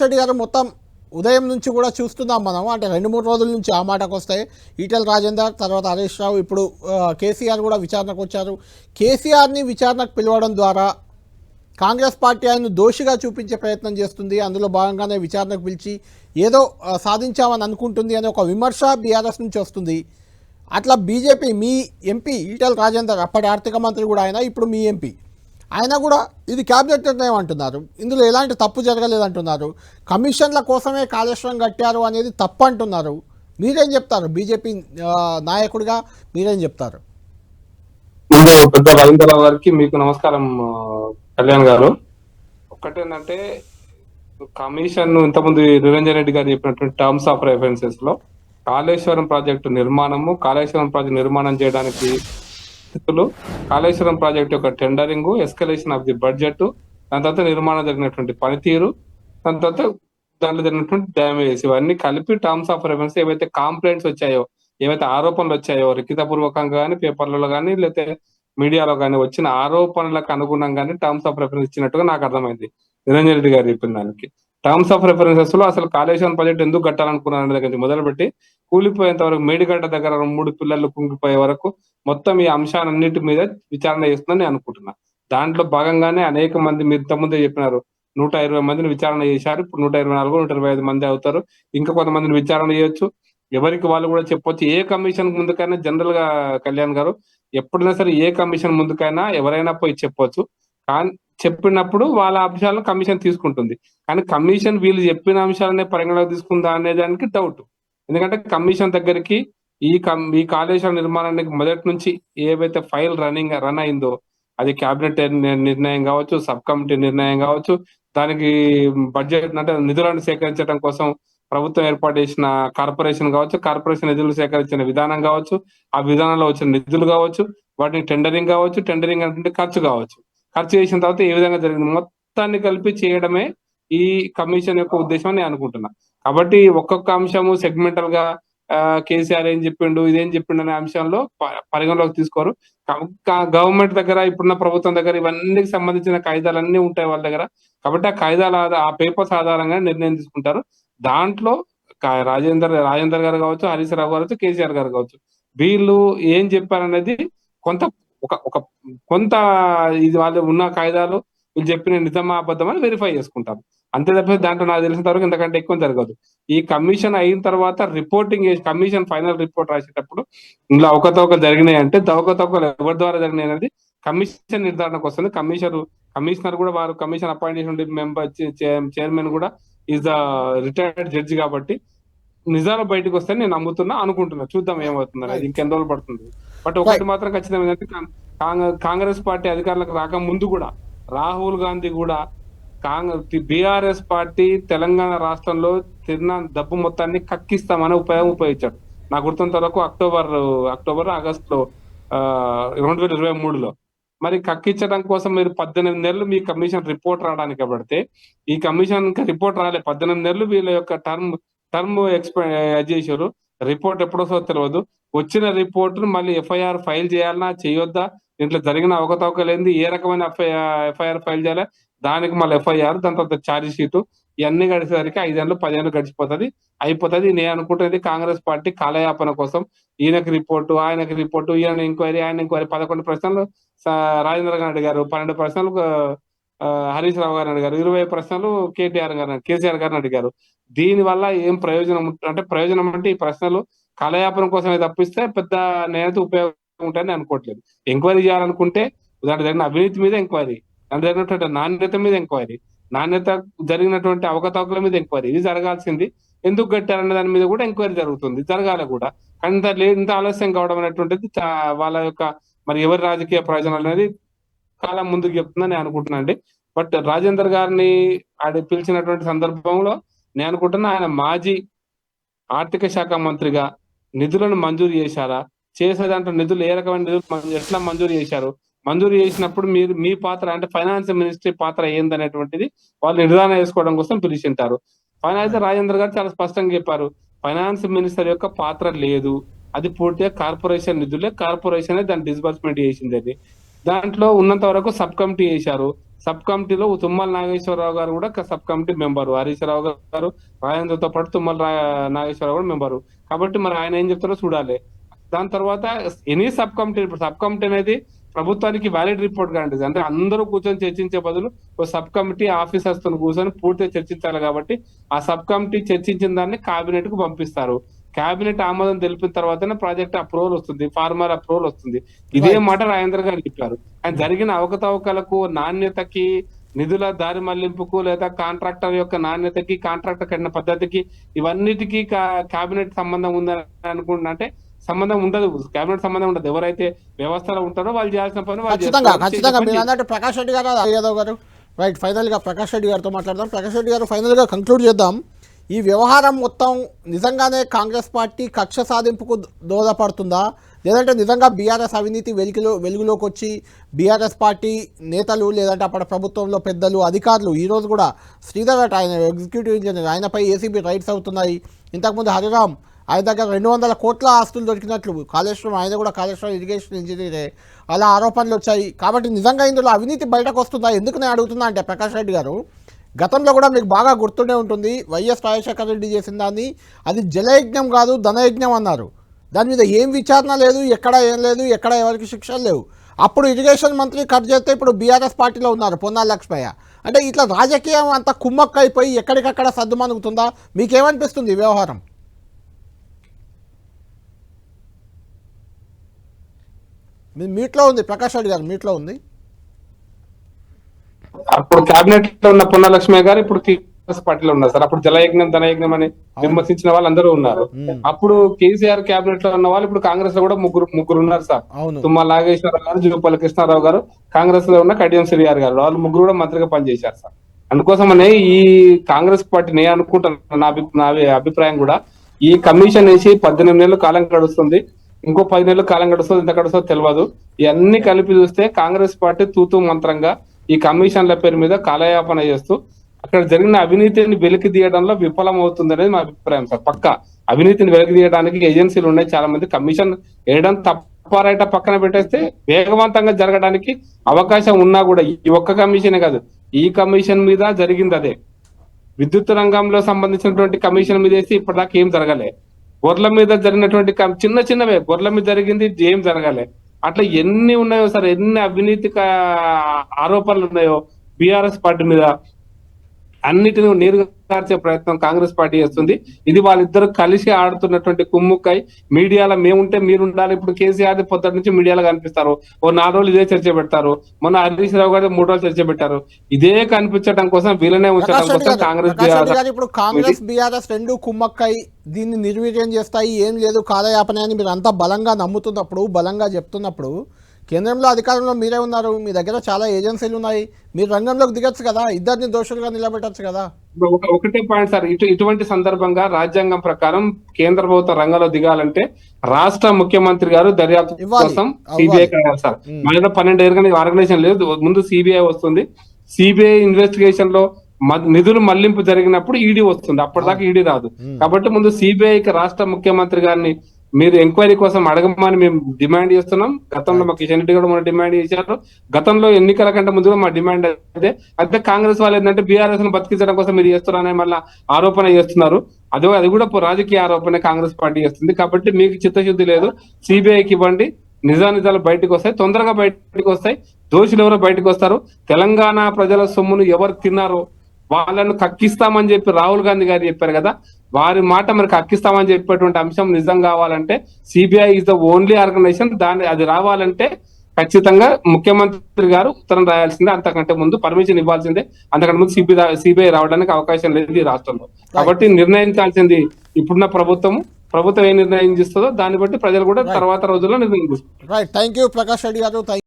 రెడ్డి గారు మొత్తం ఉదయం నుంచి కూడా చూస్తున్నాం మనం. అంటే 2-3 రోజుల నుంచి ఆ మాటకు వస్తాయి. ఈటెల రాజేందర్, తర్వాత హరీష్ రావు, ఇప్పుడు కేసీఆర్ కూడా విచారణకు వచ్చారు. కేసీఆర్ని విచారణకు పిలవడం ద్వారా కాంగ్రెస్ పార్టీ ఆయన్ను దోషిగా చూపించే ప్రయత్నం చేస్తుంది. అందులో భాగంగానే విచారణకు పిలిచి ఏదో సాధించామని అనుకుంటుంది అనే ఒక విమర్శ బీఆర్ఎస్ నుంచి వస్తుంది. అట్లా బీజేపీ మీ ఎంపీ ఈటెల రాజేందర్, అప్పటి ఆర్థిక మంత్రి కూడా ఆయన, ఇప్పుడు మీ ఎంపీ ఆయన కూడా ఇది క్యాబినెట్ నిర్ణయం అంటున్నారు. ఇందులో ఎలాంటి తప్పు జరగలేదంటున్నారు. కమిషన్ల కోసమే కాళేశ్వరం కట్టారు అనేది తప్పు అంటున్నారు. మీరేం చెప్తారు? బీజేపీ నాయకుడిగా మీరేం చెప్తారు? ముందు పెద్ద రవీంద్రరావు గారికి మీకు నమస్కారం. కళ్యాణ్ గారు, ఒక్కటేంటంటే కమిషన్ ఇంతకుముందు నిరంజన్ రెడ్డి గారు చెప్పినటువంటి టర్మ్స్ ఆఫ్ రెఫరెన్సెస్ లో కాళేశ్వరం ప్రాజెక్టు నిర్మాణం చేయడానికి కాళేశ్వరం ప్రాజెక్ట్ యొక్క tendering, escalation of the budget, దాని తర్వాత నిర్మాణం జరిగినటువంటి పనితీరు, దాని తర్వాత దాంట్లో జరిగినటువంటి డ్యామేజెస్, ఇవన్నీ కలిపి టర్మ్స్ ఆఫ్ రెఫరెన్స్ ఏవైతే కంప్లైంట్స్ వచ్చాయో, ఏవైతే ఆరోపణలు వచ్చాయో లిఖితపూర్వకంగా కానీ పేపర్లలో కానీ లేకపోతే మీడియాలో కానీ వచ్చిన ఆరోపణలకు అనుగుణంగానే టర్మ్స్ ఆఫ్ రెఫరెన్స్ ఇచ్చినట్టుగా నాకు అర్థమైంది నిరంజన్ రెడ్డి గారు చెప్పిన దానికి. టర్మ్స్ ఆఫ్ రెఫరెన్సెస్ లో అసలు కాళేశ్వరం ప్రాజెక్ట్ ఎందుకు కట్టాలనుకున్నారనే దగ్గర నుంచి మొదలుపెట్టి కూలిపోయేంత వరకు, మేడిగడ్డ దగ్గర 3 పిల్లలు కుంగిపోయే వరకు మొత్తం ఈ అంశాలన్నిటి మీద విచారణ చేస్తుందని నేను అనుకుంటున్నా. దాంట్లో భాగంగానే అనేక మంది, మీరు ఇంతకుముందే చెప్పినారు, 120 మందిని విచారణ చేశారు. ఇప్పుడు 124, 125 మంది అవుతారు. ఇంకా కొంతమందిని విచారణ చేయొచ్చు. ఎవరికి వాళ్ళు కూడా చెప్పొచ్చు. ఏ కమిషన్ ముందుకైనా జనరల్ గా కళ్యాణ్ గారు, ఎప్పుడైనా సరే ఏ కమిషన్ ముందుకైనా ఎవరైనా పోయి చెప్పొచ్చు. కానీ చెప్పినప్పుడు వాళ్ళ అంశాలను కమిషన్ తీసుకుంటుంది. కానీ కమిషన్ వీళ్ళు చెప్పిన అంశాలనే పరిగణలోకి తీసుకుందా అనే దానికి డౌట్. ఎందుకంటే కమిషన్ దగ్గరికి ఈ కాళేశ్వరం నిర్మాణానికి మొదటి నుంచి ఏవైతే ఫైల్ రన్ అయిందో, అది క్యాబినెట్ నిర్ణయం కావచ్చు, సబ్ కమిటీ నిర్ణయం కావచ్చు, దానికి బడ్జెట్ అంటే నిధులను సేకరించడం కోసం ప్రభుత్వం ఏర్పాటు చేసిన కార్పొరేషన్ కావచ్చు, కార్పొరేషన్ నిధులు సేకరించిన విధానం కావచ్చు, ఆ విధానంలో వచ్చిన నిధులు కావచ్చు, వాటిని టెండరింగ్ కావచ్చు, టెండరింగ్ అంటే ఖర్చు కావచ్చు, ఖర్చు చేసిన తర్వాత ఏ విధంగా జరిగింది మొత్తాన్ని కలిపి చేయడమే ఈ కమిషన్ యొక్క ఉద్దేశం నేను అనుకుంటున్నా. కాబట్టి ఒక్కొక్క అంశము సెగ్మెంటల్ గా కేసీఆర్ ఏం చెప్పిండు, ఇదేం చెప్పిండు అనే అంశంలో పరిగణలోకి తీసుకోరు. గవర్నమెంట్ దగ్గర, ఇప్పుడున్న ప్రభుత్వం దగ్గర ఇవన్నీ సంబంధించిన కాయిదాలన్నీ ఉంటాయి వాళ్ళ దగ్గర. కాబట్టి ఆ పేపర్స్ ఆధారంగా నిర్ణయం తీసుకుంటారు. దాంట్లో రాజేందర్ గారు కావచ్చు, హరీష్ రావు గారు కావచ్చు, కేసీఆర్ గారు కావచ్చు, వీళ్ళు ఏం చెప్పారనేది కొంత కొంత ఇది వాళ్ళు ఉన్న కాయిదాలు వీళ్ళు చెప్పిన నిజమా అబద్ధం అని వెరిఫై చేసుకుంటారు. అంతే తప్ప దాంట్లో నాకు తెలిసినంత వరకు ఇంతకంటే ఎక్కువ జరగదు. ఈ కమిషన్ అయిన తర్వాత రిపోర్టింగ్ చేసి కమిషన్ ఫైనల్ రిపోర్ట్ రాసేటప్పుడు ఇందులో అవకతవకలు జరిగినాయి అంటే, అవకతవకలు ఎవరి ద్వారా జరిగినాయి అనేది కమిషన్ నిర్ధారణకు వస్తుంది. కమిషనర్ కూడా, వారు కమిషన్ అపాయింట్ చేసిన మెంబర్ చైర్మన్ కూడా ఈజ్ ద రిటైర్డ్ జడ్జి. కాబట్టి నిజాలు బయటకు వస్తే నేను అనుకుంటున్నా. చూద్దాం ఏమవుతుంది అనేది, ఇంకెన్ని రోజులు పడుతుంది. బట్ ఒకటి మాత్రం ఖచ్చితంగా ఏంటంటే, కాంగ్రెస్ పార్టీ అధికారులకు రాక ముందు కూడా రాహుల్ గాంధీ కూడా బీఆర్ఎస్ పార్టీ తెలంగాణ రాష్ట్రంలో తిన్న డబ్బు మొత్తాన్ని కక్కిస్తామని ఉపయోగించాడు. నాకు గుర్తున్నంత వరకు ఆగస్టులో 2023లో. మరి కక్కించడం కోసం మీరు 18 నెలలు మీ కమిషన్ రిపోర్ట్ రావడానికి పడితే, ఈ కమిషన్ రిపోర్ట్ రాలే. 18 నెలలు వీళ్ళ యొక్క టర్మ్ ఎక్స్పైర్ చేశారు. రిపోర్ట్ ఎప్పుడొస్తో తెలియదు. వచ్చిన రిపోర్ట్ మళ్ళీ ఎఫ్ఐఆర్ ఫైల్ చేయాలన్నా చేయొద్దా, దీంట్లో జరిగిన అవకతవకలేంది, ఏ రకమైన ఎఫ్ఐఆర్ ఫైల్ చేయాలి, దానికి మళ్ళీ ఎఫ్ఐఆర్, దాని తర్వాత ఛార్జ్ షీటు, ఇవన్నీ గడిచేసరికి 5 ఏళ్ళు 10 ఏళ్ళు అయిపోతుంది. నేను అనుకుంటున్నది కాంగ్రెస్ పార్టీ కాలయాపన కోసం ఈయనకి రిపోర్టు, ఆయనకి రిపోర్టు, ఈయన ఎంక్వైరీ, ఆయన ఎంక్వైరీ, 11 ప్రశ్నలు రాజేంద్ర గారు అడిగారు, 12 ప్రశ్నలు హరీష్ రావు గారిని అడిగారు, 20 ప్రశ్నలు కేసీఆర్ గారిని అడిగారు. దీని వల్ల ఏం ప్రయోజనం అంటే, ఈ ప్రశ్నలు కాలయాపనం కోసమే తప్పిస్తే పెద్ద నేనైతే ఉపయోగం ఉంటాయని అనుకోవట్లేదు. ఎంక్వైరీ చేయాలనుకుంటే దాంట్లో జరిగిన అవినీతి మీద ఎంక్వైరీ, దాంట్లో జరిగినటువంటి నాణ్యత మీద ఎంక్వైరీ, నాణ్యత జరిగినటువంటి అవకతవకల మీద ఎంక్వైరీ, ఇది జరగాల్సింది. ఎందుకు కట్టారనే దాని మీద కూడా ఎంక్వైరీ జరగాలి కూడా. కానీ ఇంత ఆలస్యం కావడం అనేటువంటిది వాళ్ళ యొక్క మరి ఎవరి రాజకీయ ప్రయోజనాలు అనేది కాలం ముందుకు చెప్తుందని నేను అనుకుంటున్నాను అండి. బట్ రాజేందర్ గారిని పిలిచినటువంటి సందర్భంలో నేను అనుకుంటున్నా, ఆయన మాజీ ఆర్థిక శాఖ మంత్రిగా నిధులను మంజూరు చేశారా, చేసే దాంట్లో నిధులు ఏ రకమైన నిధులు ఎట్లా మంజూరు చేశారు, మంజూరు చేసినప్పుడు మీ పాత్ర అంటే ఫైనాన్స్ మినిస్ట్రీ పాత్ర ఏందనేటువంటిది వాళ్ళు నిర్ధారణ చేసుకోవడం కోసం పిలిచింటారు. అయితే రాజేందర్ గారు చాలా స్పష్టంగా చెప్పారు, ఫైనాన్స్ మినిస్టర్ యొక్క పాత్ర లేదు, అది పూర్తిగా కార్పొరేషన్ నిధులే, కార్పొరేషన్ దాన్ని డిస్బర్స్మెంట్ చేసింది. అది దాంట్లో ఉన్నంత వరకు సబ్ కమిటీ చేశారు. సబ్ కమిటీలో తుమ్మల నాగేశ్వరరావు గారు కూడా sub committee member, Harish Rao గారు రాజేంద్రతో పాటు నాగేశ్వరరావు కూడా మెంబరు. కాబట్టి మరి ఆయన ఏం చెప్తారో చూడాలి. దాని తర్వాత ఎనీ సబ్ కమిటీ, ఇప్పుడు సబ్ కమిటీ అనేది ప్రభుత్వానికి వ్యాలిడ్ రిపోర్ట్ కాంటిది. అంటే అందరూ కూర్చొని చర్చించే బదులు ఓ సబ్ కమిటీ ఆఫీసర్స్ తో కూర్చొని పూర్తిగా చర్చించాలి. కాబట్టి ఆ సబ్ కమిటీ చర్చించిన దాన్ని కేబినెట్ కు పంపిస్తారు. కేబినెట్ ఆమోదం తెలిపిన తర్వాతనే ప్రాజెక్ట్ అప్రూవల్ వస్తుంది, ఫార్మర్ అప్రూవల్ వస్తుంది. ఇదే మాట రాజేంద్ర గారు చెప్పారు. ఆయన జరిగిన అవకతవకలకు, నాణ్యతకి, నిధుల దారి మళ్లింపుకు, లేదా కాంట్రాక్టర్ యొక్క నాణ్యతకి, కాంట్రాక్టర్ కట్టిన పద్ధతికి, ఇవన్నిటికీ కేబినెట్ సంబంధం ఉందని అనుకుంటున్నా. అంటే సంబంధం ఉండదు, కేబినెట్ సంబంధం ఉండదు. ఎవరైతే వ్యవస్థలో ఉంటారో వాళ్ళు చేయాల్సిన పని వాళ్ళు ఖచ్చితంగా మీరు అన్నట్టు ప్రకాష్ రెడ్డి గారు, యాదవ్ గారు, రైట్. ఫైనల్ గా ప్రకాష్ రెడ్డి గారితో మాట్లాడదాం. ప్రకాష్ రెడ్డి గారు, ఫైనల్ గా కంక్లూడ్ చేద్దాం. ఈ వ్యవహారం మొత్తం నిజంగానే కాంగ్రెస్ పార్టీ కక్ష సాధింపుకు దోహదపడుతుందా, లేదంటే నిజంగా బీఆర్ఎస్ అవినీతి వెలుగులోకి వచ్చి బీఆర్ఎస్ పార్టీ నేతలు, లేదంటే అప్పటి ప్రభుత్వంలో పెద్దలు, అధికారులు, ఈరోజు కూడా శ్రీధర్ అట్ ఆయన ఎగ్జిక్యూటివ్ ఇంజనీర్, ఆయనపై ఏసీబీ రైట్స్ అవుతున్నాయి. ఇంతకుముందు హరిరామ్, ఆయన దగ్గర 200 కోట్ల ఆస్తులు దొరికినట్లు, కాళేశ్వరం, ఆయన కూడా కాళేశ్వరం ఇరిగేషన్ ఇంజనీరే, అలా ఆరోపణలు వచ్చాయి. కాబట్టి నిజంగా ఇందులో అవినీతి బయటకు వస్తుందా? ఎందుకు నేను అడుగుతున్నా అంటే ప్రకాష్ రెడ్డి గారు, గతంలో కూడా మీకు బాగా గుర్తుండే ఉంటుంది, వైఎస్ రాజశేఖర రెడ్డి చేసిన దాన్ని అది జలయజ్ఞం కాదు ధనయజ్ఞం అన్నారు. దాని మీద ఏం విచారణ లేదు, ఎక్కడ ఏం లేదు, ఎక్కడ ఎవరికి శిక్షలు లేవు. అప్పుడు ఇరిగేషన్ మంత్రి కట్ చేస్తే ఇప్పుడు బీఆర్ఎస్ పార్టీలో ఉన్నారు పొన్నాల లక్ష్మయ్య. అంటే ఇట్లా రాజకీయం అంతా కుమ్మక్కైపోయి ఎక్కడికక్కడ సర్దుమణుగుతుందా? మీకేమనిపిస్తుంది ఈ వ్యవహారం? మీట్లో ఉంది ప్రకాష్ రెడ్డి గారు, మీట్లో ఉంది. అప్పుడు కేబినెట్ లో ఉన్న పొన్నలక్ష్మి గారు ఇప్పుడు కాంగ్రెస్ పార్టీలో ఉన్నారు సార్. అప్పుడు జలయజ్ఞం ధనయజ్ఞం అని విమర్శించిన వాళ్ళు అందరూ ఉన్నారు. అప్పుడు కేసీఆర్ కేబినెట్ లో ఉన్న వాళ్ళు ఇప్పుడు కాంగ్రెస్ లో కూడా ముగ్గురు ఉన్నారు సార్. తుమ్మల నాగేశ్వరరావు గారు, జూపల్లి కృష్ణారావు గారు, కాంగ్రెస్ లో ఉన్న కడియం శ్రీఆర్ గారు, వాళ్ళు ముగ్గురు కూడా మంత్రిగా పనిచేశారు సార్. అందుకోసమనే ఈ కాంగ్రెస్ పార్టీ నేను అనుకుంటున్నాను, నా అభిప్రాయం కూడా, ఈ కమిషన్ వేసి 18 నెలలు కాలం గడుస్తుంది, ఇంకో 10 నెలలు కాలం గడుస్తుంది, ఎంత గడుస్తుందో తెలియదు. ఇవన్నీ కలిపి చూస్తే కాంగ్రెస్ పార్టీ తూతూ మంత్రంగా ఈ కమిషన్ల పేరు మీద కాలయాపన చేస్తూ అక్కడ జరిగిన అవినీతిని వెలికి తీయడంలో విఫలం అవుతుంది అనేది మా అభిప్రాయం సార్. పక్క అవినీతిని వెలికి తీయడానికి ఏజెన్సీలు ఉన్నాయి చాలా మంది. కమిషన్ వేయడం తప్పారైట పక్కన పెట్టేస్తే వేగవంతంగా జరగడానికి అవకాశం ఉన్నా కూడా ఈ ఒక్క కమిషనే కాదు, ఈ కమిషన్ మీద జరిగింది అదే. విద్యుత్ రంగంలో సంబంధించినటువంటి కమిషన్ మీద వేసి ఇప్పటిదాకా ఏం జరగలే. గొర్రెల మీద జరిగినటువంటి చిన్నవే గొర్రెల మీద జరిగింది, ఏం జరగలే. అట్లా ఎన్ని ఉన్నాయో సార్, ఎన్ని అవినీతి ఆరోపణలు ఉన్నాయో బీఆర్ఎస్ పార్టీ మీద, అన్నిటిని నీరుగార్చే ప్రయత్నం కాంగ్రెస్ పార్టీ చేస్తుంది. ఇది వాళ్ళిద్దరు కలిసి ఆడుతున్నటువంటి కుమ్ముక్కై. మీడియాలో మేముంటే మీరు ఉండాలి. ఇప్పుడు కేసీఆర్ పొద్దుటి నుంచి మీడియాలో కనిపిస్తారు, ఓ 4 రోజులు ఇదే చర్చ పెడతారు. మొన్న హరీష్ రావు గారు 3 రోజులు చర్చ పెట్టారు. ఇదే కనిపించడం కోసం, వీళ్ళనే ఉంచడం కోసం కాంగ్రెస్ బీఆర్ఎస్ రెండు కుమ్మక్కై దీన్ని నిర్వీర్యం చేస్తాయి, ఏం లేదు కాలయాపన అని మీరు అంతా బలంగా నమ్ముతున్నప్పుడు, బలంగా చెప్తున్నప్పుడు, కేంద్రంలో అధికారంలో మీరే ఉన్నారు, మీ దగ్గర చాలా ఏజెన్సీలు ఉన్నాయి, మీరు రంగంలోకి దిగచ్చు కదా, ఇద్దరిని దోషులుగా నిలబెట్టచ్చు కదా. ఒకటే పాయింట్ సార్, ఇటువంటి సందర్భంగా రాజ్యాంగం ప్రకారం కేంద్ర ప్రభుత్వ రంగంలో దిగాలంటే రాష్ట్ర ముఖ్యమంత్రి గారు దర్యాప్తు కోసం సిబిఐ కావాలి సార్. మన దగ్గర 12 ఆర్గనైజేషన్ లేదు, ముందు సిబిఐ వస్తుంది. సిబిఐ ఇన్వెస్టిగేషన్ లో నిధులు మళ్లింపు జరిగినప్పుడు ఈడీ వస్తుంది, అప్పటిదాకా ఈడీ రాదు. కాబట్టి ముందు సిబిఐకి రాష్ట్ర ముఖ్యమంత్రి గారిని మీరు ఎంక్వైరీ కోసం అడగమని మేము డిమాండ్ చేస్తున్నాం. గతంలో మా కిషన్ రెడ్డి కూడా మనం డిమాండ్ చేశారు. గతంలో ఎన్నికల కంటే ముందుగా మా డిమాండ్ అయితే కాంగ్రెస్ వాళ్ళు ఏంటంటే బీఆర్ఎస్ ను బతికించడం కోసం మీరు చేస్తున్నారని మళ్ళీ ఆరోపణ చేస్తున్నారు. అది కూడా రాజకీయ ఆరోపణ కాంగ్రెస్ పార్టీ చేస్తుంది. కాబట్టి మీకు చిత్తశుద్ధి లేదు, సిబిఐకి ఇవ్వండి, నిజానిజాలు బయటకు వస్తాయి, తొందరగా బయటకు వస్తాయి, దోషులు ఎవరో బయటకు వస్తారు. తెలంగాణ ప్రజల సొమ్మును ఎవరు తిన్నారో వాళ్ళను కక్కిస్తామని చెప్పి రాహుల్ గాంధీ గారు చెప్పారు కదా, వారి మాట మరి కక్కిస్తామని చెప్పేటువంటి అంశం నిజం కావాలంటే CBI is the only organization. అది రావాలంటే ఖచ్చితంగా ముఖ్యమంత్రి గారు ఉత్తరం రాయాల్సిందే, అంతకంటే ముందు పర్మిషన్ ఇవ్వాల్సిందే. అంతకంటే ముందు సిబిఐ రావడానికి అవకాశం లేదు ఈ రాష్ట్రంలో. కాబట్టి నిర్ణయించాల్సింది ఇప్పుడున్న ప్రభుత్వం ఏ నిర్ణయం చేస్తుందో దాన్ని బట్టి ప్రజలు కూడా తర్వాత రోజుల్లో నిర్ణయం తీసుకుంటారు. Right, thank you Prakash Reddy గారు.